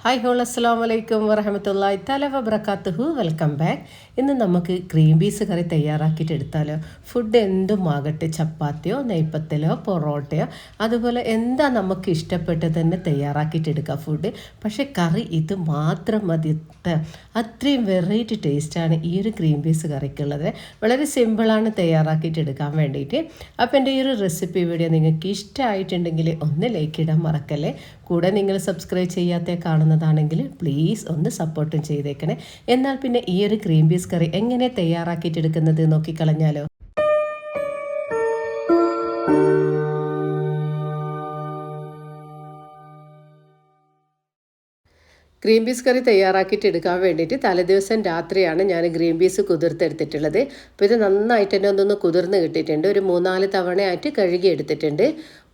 Hi whole അസ്സലാമു അലൈക്കും വറഹമത്തുള്ളാഹി തആല വബറകാതുഹു. Welcome back. ഇന്ന് നമുക്ക് ഗ്രീൻ പീസ് കറി തയ്യാറാക്കിയിട്ട് എടുത്താലോ. ഫുഡ് എന്തും ആകട്ടെ, ചപ്പാത്തിയോ നെയ്പ്പത്തലോ പൊറോട്ടയോ അതുപോലെ എന്താ നമുക്ക് ഇഷ്ടപ്പെട്ട് തന്നെ തയ്യാറാക്കിയിട്ട് എടുക്കാം ഫുഡ്. പക്ഷേ കറി ഇത് മാത്രം മതി. അത്രയും വെറൈറ്റി ടേസ്റ്റാണ് ഈ ഒരു ഗ്രീൻ പീസ് കറിക്കുള്ളത്. വളരെ സിമ്പിളാണ് തയ്യാറാക്കിയിട്ട് എടുക്കാൻ വേണ്ടിയിട്ട്. അപ്പോൾ എൻ്റെ ഈ ഒരു റെസിപ്പി വീഡിയോ നിങ്ങൾക്ക് ഇഷ്ടമായിട്ടുണ്ടെങ്കിൽ ഒന്ന് ലൈക്ക് ഇടാൻ മറക്കല്ലേ. കൂടെ നിങ്ങൾ സബ്സ്ക്രൈബ് ചെയ്യാത്ത കാണുന്നതാണെങ്കിൽ പ്ലീസ് ഒന്ന് സപ്പോർട്ടും ചെയ്തേക്കണേ. എന്നാൽ പിന്നെ ഈ ഒരു ഗ്രീൻ പീസ് കറി എങ്ങനെ തയ്യാറാക്കിയിട്ട് എടുക്കുന്നത് നോക്കിക്കളഞ്ഞാലോ. ഗ്രീൻ പീസ് കറി തയ്യാറാക്കിയിട്ട് എടുക്കാൻ വേണ്ടിയിട്ട് തലേദിവസം രാത്രിയാണ് ഞാൻ ഗ്രീൻ പീസ് കുതിർത്തെടുത്തിട്ടുള്ളത്. അപ്പോൾ ഇത് നന്നായിട്ട് തന്നെ ഒന്നൊന്ന് കുതിർന്ന് കിട്ടിയിട്ടുണ്ട്. ഒരു 3-4 തവണയായിട്ട് കഴുകി എടുത്തിട്ടുണ്ട്.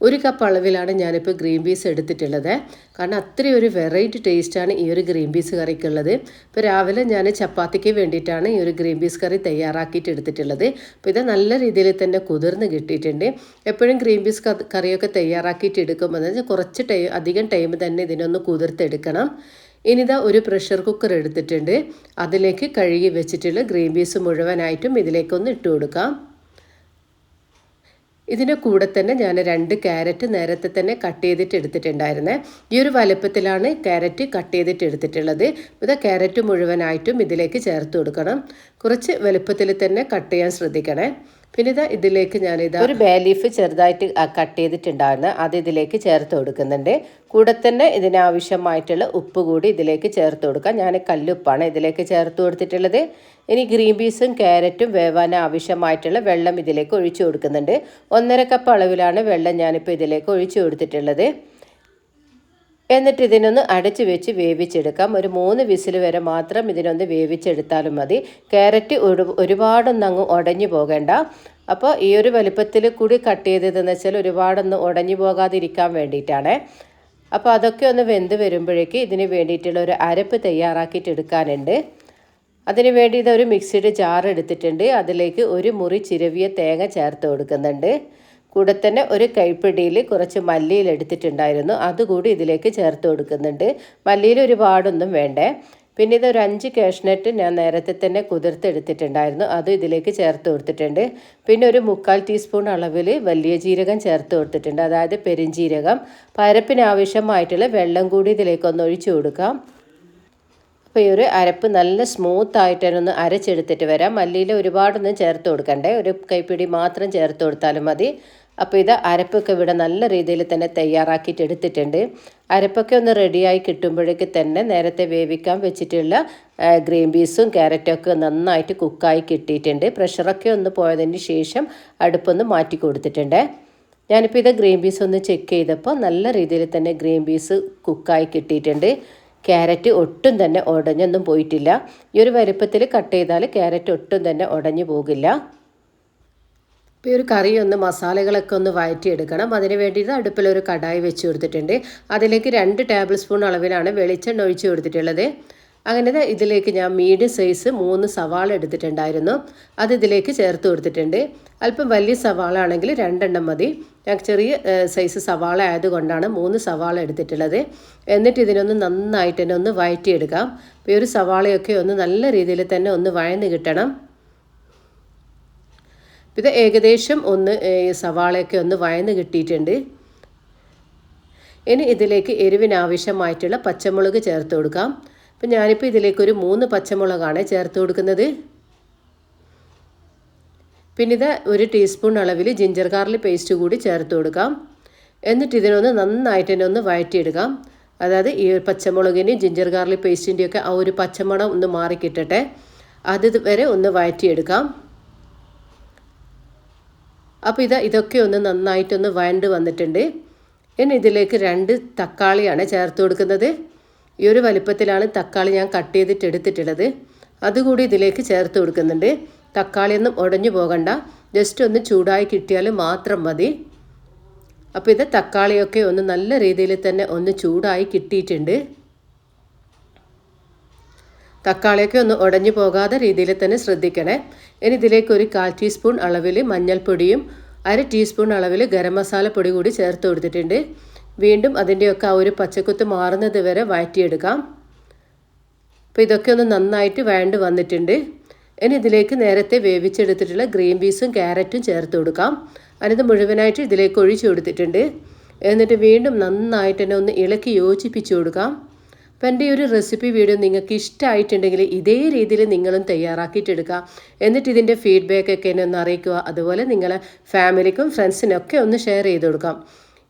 1 കപ്പ് അളവിലാണ് ഞാനിപ്പോൾ ഗ്രീൻ പീസ് എടുത്തിട്ടുള്ളത്. കാരണം അത്രയും ഒരു വെറൈറ്റി ടേസ്റ്റാണ് ഈ ഒരു ഗ്രീൻ പീസ് കറിക്കുള്ളത്. ഇപ്പോൾ രാവിലെ ഞാൻ ചപ്പാത്തിക്ക് വേണ്ടിയിട്ടാണ് ഈ ഒരു ഗ്രീൻ പീസ് കറി തയ്യാറാക്കിയിട്ട് എടുത്തിട്ടുള്ളത്. അപ്പോൾ ഇത് നല്ല രീതിയിൽ തന്നെ കുതിർന്ന് കിട്ടിയിട്ടുണ്ട്. എപ്പോഴും ഗ്രീൻ പീസ് കറിയൊക്കെ തയ്യാറാക്കിയിട്ട് എടുക്കുമ്പോൾ കുറച്ച് അധികം ടൈം തന്നെ ഇതിനൊന്ന് കുതിർത്തെടുക്കണം. ഇനിതാ ഒരു പ്രഷർ കുക്കർ എടുത്തിട്ടുണ്ട്. അതിലേക്ക് കഴുകി വെച്ചിട്ടുള്ള ഗ്രീൻ പീസ് മുഴുവനായിട്ടും ഇതിലേക്കൊന്ന് ഇട്ട് കൊടുക്കാം. ഇതിൻ്റെ കൂടെ തന്നെ ഞാൻ 2 ക്യാരറ്റ് നേരത്തെ തന്നെ കട്ട് ചെയ്തിട്ട് എടുത്തിട്ടുണ്ടായിരുന്നേ. ഈ ഒരു വലുപ്പത്തിലാണ് ക്യാരറ്റ് കട്ട് ചെയ്തിട്ട് എടുത്തിട്ടുള്ളത്. ഇത് ക്യാരറ്റ് മുഴുവനായിട്ടും ഇതിലേക്ക് ചേർത്ത് കൊടുക്കണം. കുറച്ച് വലുപ്പത്തിൽ തന്നെ കട്ട് ചെയ്യാൻ ശ്രദ്ധിക്കണേ. പിന്നെ ഇതിലേക്ക് ഞാനിതാ ഒരു ബേ ലീഫ് ചെറുതായിട്ട് കട്ട് ചെയ്തിട്ടുണ്ടായിരുന്നു, അത് ഇതിലേക്ക് ചേർത്ത് കൊടുക്കുന്നുണ്ട്. കൂടെ തന്നെ ഇതിനാവശ്യമായിട്ടുള്ള ഉപ്പ് കൂടി ഇതിലേക്ക് ചേർത്ത് കൊടുക്കാം. ഞാൻ കല്ലുപ്പാണ് ഇതിലേക്ക് ചേർത്ത് കൊടുത്തിട്ടുള്ളത്. ഇനി ഗ്രീൻ പീസും ക്യാരറ്റും വേവാൻ ആവശ്യമായിട്ടുള്ള വെള്ളം ഇതിലേക്ക് ഒഴിച്ചു കൊടുക്കുന്നുണ്ട്. 1.5 കപ്പ് അളവിലാണ് വെള്ളം ഞാനിപ്പോൾ ഇതിലേക്ക് ഒഴിച്ചു കൊടുത്തിട്ടുള്ളത്. എന്നിട്ട് ഇതിനൊന്ന് അടച്ചു വെച്ച് വേവിച്ചെടുക്കാം. ഒരു 3 വിസിൽ വരെ മാത്രം ഇതിനൊന്ന് വേവിച്ചെടുത്താലും മതി. ക്യാരറ്റ് ഒരുപാടൊന്നും അങ്ങ് ഉടഞ്ഞു പോകേണ്ട. അപ്പോൾ ഈ ഒരു വലുപ്പത്തിൽ കൂടി കട്ട് ചെയ്തതെന്ന് വെച്ചാൽ ഒരുപാടൊന്നും ഉടഞ്ഞു പോകാതിരിക്കാൻ വേണ്ടിയിട്ടാണ്. അപ്പോൾ അതൊക്കെ ഒന്ന് വെന്ത് വരുമ്പോഴേക്ക് ഇതിന് വേണ്ടിയിട്ടുള്ള ഒരു അരപ്പ് തയ്യാറാക്കിയിട്ട് എടുക്കാനുണ്ട്. അതിന് വേണ്ടി ഇതൊരു മിക്സിയുടെ ജാർ എടുത്തിട്ടുണ്ട്. അതിലേക്ക് ഒരു മുറി ചിരവിയ തേങ്ങ ചേർത്ത് കൊടുക്കുന്നുണ്ട്. കൂടെ തന്നെ ഒരു കൈപ്പിടിയിൽ കുറച്ച് മല്ലിയിൽ എടുത്തിട്ടുണ്ടായിരുന്നു, അതുകൂടി ഇതിലേക്ക് ചേർത്ത് കൊടുക്കുന്നുണ്ട്. മല്ലിയിൽ ഒരുപാടൊന്നും വേണ്ടേ. പിന്നെ ഇതൊരു 5 കാഷ്നട്ട് ഞാൻ നേരത്തെ തന്നെ കുതിർത്തെടുത്തിട്ടുണ്ടായിരുന്നു, അത് ഇതിലേക്ക് ചേർത്ത് കൊടുത്തിട്ടുണ്ട്. പിന്നെ ഒരു 3/4 ടീസ്പൂൺ അളവിൽ വലിയ ജീരകം ചേർത്ത് കൊടുത്തിട്ടുണ്ട്, അതായത് പെരുംജീരകം. അരപ്പിന് ആവശ്യമായിട്ടുള്ള വെള്ളം കൂടി ഇതിലേക്കൊന്ന് ഒഴിച്ചു കൊടുക്കാം. അപ്പോൾ ഈ ഒരു അരപ്പ് നല്ല സ്മൂത്തായിട്ട് തന്നെ ഒന്ന് അരച്ചെടുത്തിട്ട് വരാം. മല്ലിയിൽ ഒരുപാടൊന്നും ചേർത്ത് കൊടുക്കണ്ടേ, ഒരു കൈപ്പിടി മാത്രം ചേർത്ത് കൊടുത്താലും മതി. അപ്പോൾ ഇത് അരപ്പൊക്കെ ഇവിടെ നല്ല രീതിയിൽ തന്നെ തയ്യാറാക്കിയിട്ട് എടുത്തിട്ടുണ്ട്. അരപ്പൊക്കെ ഒന്ന് റെഡിയായി കിട്ടുമ്പോഴേക്ക് തന്നെ നേരത്തെ വേവിക്കാൻ വെച്ചിട്ടുള്ള ഗ്രീൻ പീസും ക്യാരറ്റൊക്കെ നന്നായിട്ട് കുക്കായി കിട്ടിയിട്ടുണ്ട്. പ്രഷറൊക്കെ ഒന്ന് പോയതിന് ശേഷം അടുപ്പൊന്ന് മാറ്റി കൊടുത്തിട്ടുണ്ട്. ഞാനിപ്പോൾ ഇത് ഗ്രീൻ പീസ് ഒന്ന് ചെക്ക് ചെയ്തപ്പോൾ നല്ല രീതിയിൽ തന്നെ ഗ്രീൻ പീസ് കുക്കായി കിട്ടിയിട്ടുണ്ട്. ക്യാരറ്റ് ഒട്ടും തന്നെ ഉടഞ്ഞൊന്നും പോയിട്ടില്ല. ഈ ഒരു വലുപ്പത്തിൽ കട്ട് ചെയ്താൽ ക്യാരറ്റ് ഒട്ടും തന്നെ ഉടഞ്ഞു പോകില്ല. ഇപ്പോൾ ഈ ഒരു കറി ഒന്ന് മസാലകളൊക്കെ ഒന്ന് വഴറ്റിയെടുക്കണം. അതിന് വേണ്ടിയിട്ട് അടുപ്പിലൊരു കടായി വെച്ച് കൊടുത്തിട്ടുണ്ട്. അതിലേക്ക് 2 ടേബിൾ സ്പൂൺ അളവിലാണ് വെളിച്ചെണ്ണ ഒഴിച്ച് കൊടുത്തിട്ടുള്ളത്. അങ്ങനെ ഇതിലേക്ക് ഞാൻ മീഡിയം സൈസ് 3 സവാള എടുത്തിട്ടുണ്ടായിരുന്നു, അത് ഇതിലേക്ക് ചേർത്ത് കൊടുത്തിട്ടുണ്ട്. അല്പം വലിയ സവാള ആണെങ്കിൽ 2 മതി. ഞാൻ ചെറിയ സൈസ് സവാള ആയതുകൊണ്ടാണ് 3 സവാള എടുത്തിട്ടുള്ളത്. എന്നിട്ട് ഇതിനൊന്ന് നന്നായിട്ട് തന്നെ ഒന്ന് വഴറ്റിയെടുക്കാം. അപ്പോൾ ഈ ഒരു സവാളയൊക്കെ ഒന്ന് നല്ല രീതിയിൽ തന്നെ ഒന്ന് വഴന്ന് കിട്ടണം. ഇത് ഏകദേശം ഒന്ന് സവാളയൊക്കെ ഒന്ന് വഴന്ന് കിട്ടിയിട്ടുണ്ട്. ഇനി ഇതിലേക്ക് എരിവിനാവശ്യമായിട്ടുള്ള പച്ചമുളക് ചേർത്ത് കൊടുക്കാം. അപ്പം ഞാനിപ്പോൾ ഇതിലേക്കൊരു 3 പച്ചമുളകാണ് ചേർത്ത് കൊടുക്കുന്നത്. പിന്നെ ഇത് 1 ടീസ്പൂൺ അളവിൽ ജിഞ്ചർ ഗാർലിക് പേസ്റ്റ് കൂടി ചേർത്ത് കൊടുക്കാം. എന്നിട്ട് ഇതിനൊന്ന് നന്നായിട്ട് തന്നെ ഒന്ന് വഴറ്റിയെടുക്കാം. അതായത് ഈ പച്ചമുളകിൻ്റെയും ജിഞ്ചർ ഗാർലിക് പേസ്റ്റിൻ്റെയൊക്കെ ആ ഒരു പച്ചമണം ഒന്ന് മാറിക്കിട്ടട്ടെ, അത് വരെ ഒന്ന് വഴറ്റിയെടുക്കാം. അപ്പോൾ ഇതൊക്കെ ഒന്ന് നന്നായിട്ടൊന്ന് വഴണ്ട് വന്നിട്ടുണ്ട്. ഇനി ഇതിലേക്ക് 2 തക്കാളിയാണ് ചേർത്ത് കൊടുക്കുന്നത്. ഈ ഒരു വലിപ്പത്തിലാണ് തക്കാളി ഞാൻ കട്ട് ചെയ്തിട്ട് എടുത്തിട്ടുള്ളത്, അതുകൂടി ഇതിലേക്ക് ചേർത്ത് കൊടുക്കുന്നുണ്ട്. തക്കാളിയൊന്നും ഉടഞ്ഞു പോകണ്ട, ജസ്റ്റ് ഒന്ന് ചൂടായി കിട്ടിയാൽ മാത്രം മതി. അപ്പോൾ ഇത് തക്കാളിയൊക്കെ ഒന്ന് നല്ല രീതിയിൽ തന്നെ ഒന്ന് ചൂടായി കിട്ടിയിട്ടുണ്ട്. തക്കാളിയൊക്കെ ഒന്ന് ഉടഞ്ഞു പോകാതെ രീതിയിൽ തന്നെ ശ്രദ്ധിക്കണേ. ഇനി ഇതിലേക്ക് ഒരു 1/4 ടീസ്പൂൺ അളവിൽ മഞ്ഞൾപ്പൊടിയും 1/2 ടീസ്പൂൺ അളവിൽ ഗരം മസാല പൊടി കൂടി ചേർത്ത് കൊടുത്തിട്ടുണ്ട്. വീണ്ടും അതിൻ്റെയൊക്കെ ആ ഒരു പച്ചക്കുത്ത് മാറുന്നത് വരെ വഴറ്റിയെടുക്കാം. അപ്പോൾ ഇതൊക്കെ ഒന്ന് നന്നായിട്ട് വഴണ്ട് വന്നിട്ടുണ്ട്. ഇനി ഇതിലേക്ക് നേരത്തെ വേവിച്ചെടുത്തിട്ടുള്ള ഗ്രീൻ പീസും ക്യാരറ്റും ചേർത്ത് കൊടുക്കാം. അതിത് മുഴുവനായിട്ട് ഇതിലേക്ക് ഒഴിച്ചു കൊടുത്തിട്ടുണ്ട്. എന്നിട്ട് വീണ്ടും നന്നായിട്ട് തന്നെ ഒന്ന് ഇളക്കി യോജിപ്പിച്ച് കൊടുക്കാം. അപ്പോൾ എൻ്റെ ഈ ഒരു റെസിപ്പി വീഡിയോ നിങ്ങൾക്ക് ഇഷ്ടമായിട്ടുണ്ടെങ്കിൽ ഇതേ രീതിയിൽ നിങ്ങളും തയ്യാറാക്കിയിട്ടെടുക്കുക. എന്നിട്ട് ഇതിൻ്റെ ഫീഡ്ബാക്കൊക്കെ എന്നെ ഒന്ന് അറിയിക്കുക. അതുപോലെ നിങ്ങളെ ഫാമിലിക്കും ഫ്രണ്ട്സിനൊക്കെ ഒന്ന് ഷെയർ ചെയ്ത് കൊടുക്കാം.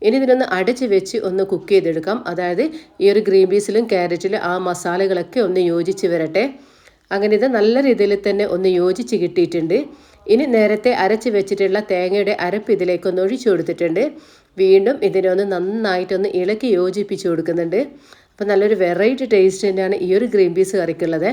ഇനി ഇതിനൊന്ന് അടച്ച് വെച്ച് ഒന്ന് കുക്ക് ചെയ്തെടുക്കാം. അതായത് ഈ ഒരു ഗ്രീൻ പീസിലും ക്യാരറ്റിലും ആ മസാലകളൊക്കെ ഒന്ന് യോജിച്ച് വരട്ടെ. അങ്ങനെ ഇത് നല്ല രീതിയിൽ തന്നെ ഒന്ന് യോജിച്ച് കിട്ടിയിട്ടുണ്ട്. ഇനി നേരത്തെ അരച്ച് വെച്ചിട്ടുള്ള തേങ്ങയുടെ അരപ്പ് ഇതിലേക്കൊന്ന് ഒഴിച്ചു കൊടുത്തിട്ടുണ്ട്. വീണ്ടും ഇതിനൊന്ന് നന്നായിട്ടൊന്ന് ഇളക്കി യോജിപ്പിച്ച് കൊടുക്കുന്നുണ്ട്. അപ്പോൾ നല്ലൊരു വെറൈറ്റി ടേസ്റ്റ് തന്നെയാണ് ഈ ഒരു ഗ്രീൻ പീസ് കറിക്കുള്ളത്.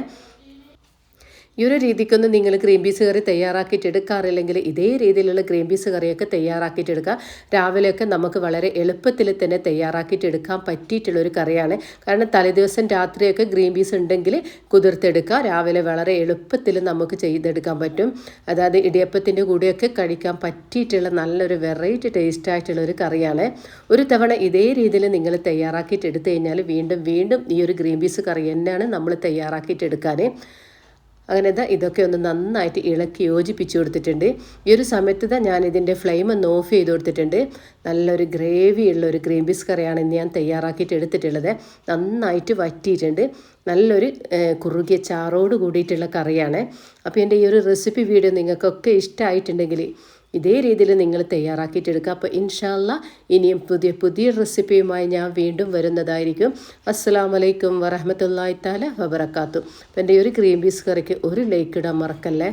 ഈ ഒരു രീതിക്കൊന്നും നിങ്ങൾ ഗ്രീൻ പീസ് കറി തയ്യാറാക്കിയിട്ട് എടുക്കാറില്ലെങ്കിൽ ഇതേ രീതിയിലുള്ള ഗ്രീൻ പീസ് കറിയൊക്കെ തയ്യാറാക്കിയിട്ട് എടുക്കുക. രാവിലെയൊക്കെ നമുക്ക് വളരെ എളുപ്പത്തിൽ തന്നെ തയ്യാറാക്കിയിട്ട് എടുക്കാൻ പറ്റിയിട്ടുള്ളൊരു കറിയാണ്. കാരണം തലേദിവസം രാത്രിയൊക്കെ ഗ്രീൻ പീസ് ഉണ്ടെങ്കിൽ കുതിർത്തെടുക്കുക. രാവിലെ വളരെ എളുപ്പത്തിൽ നമുക്ക് ചെയ്തെടുക്കാൻ പറ്റും. അതായത് ഇടിയപ്പത്തിൻ്റെ കൂടെയൊക്കെ കഴിക്കാൻ പറ്റിയിട്ടുള്ള നല്ലൊരു വെറൈറ്റി ടേസ്റ്റായിട്ടുള്ളൊരു കറിയാണ്. ഒരു തവണ ഇതേ രീതിയിൽ നിങ്ങൾ തയ്യാറാക്കിയിട്ട് എടുത്തു കഴിഞ്ഞാൽ വീണ്ടും വീണ്ടും ഈ ഒരു ഗ്രീൻ പീസ് കറി തന്നെയാണ് നമ്മൾ തയ്യാറാക്കിയിട്ട് എടുക്കാൻ. അങ്ങനെ ഇതൊക്കെ ഒന്ന് നന്നായിട്ട് ഇളക്കി യോജിപ്പിച്ച് കൊടുത്തിട്ടുണ്ട്. ഈ ഒരു സമയത്ത് ഞാൻ ഇതിൻ്റെ ഫ്ലെയിം ഒന്ന് ഓഫ് ചെയ്ത് കൊടുത്തിട്ടുണ്ട്. നല്ലൊരു ഗ്രേവി ഉള്ള ഒരു ഗ്രീൻ പീസ് കറിയാണ് ഇന്ന് ഞാൻ തയ്യാറാക്കിയിട്ട് എടുത്തിട്ടുള്ളത്. നന്നായിട്ട് വറ്റിയിട്ടുണ്ട്. നല്ലൊരു കുറുകിയ ചാറോട് കൂടിയിട്ടുള്ള കറിയാണ്. അപ്പോൾ എൻ്റെ ഈ ഒരു റെസിപ്പി വീഡിയോ നിങ്ങൾക്കൊക്കെ ഇഷ്ടമായിട്ടുണ്ടെങ്കിൽ ഇതേ രീതിയിൽ നിങ്ങൾ തയ്യാറാക്കിയിട്ടെടുക്കുക. അപ്പോൾ ഇൻഷാ അല്ലാഹ് ഇനിയും പുതിയ റെസിപ്പിയുമായി ഞാൻ വീണ്ടും വരുന്നതായിരിക്കും. അസ്സലാമു അലൈക്കും വറഹ്മത്തുള്ളാഹി തആല വബറകാതുഹു. അപ്പോൾ എൻ്റെ ഒരു ഗ്രീൻ പീസ് കറിക്ക് ഒരു ലൈക്ക് ഇടാൻ മറക്കല്ലേ.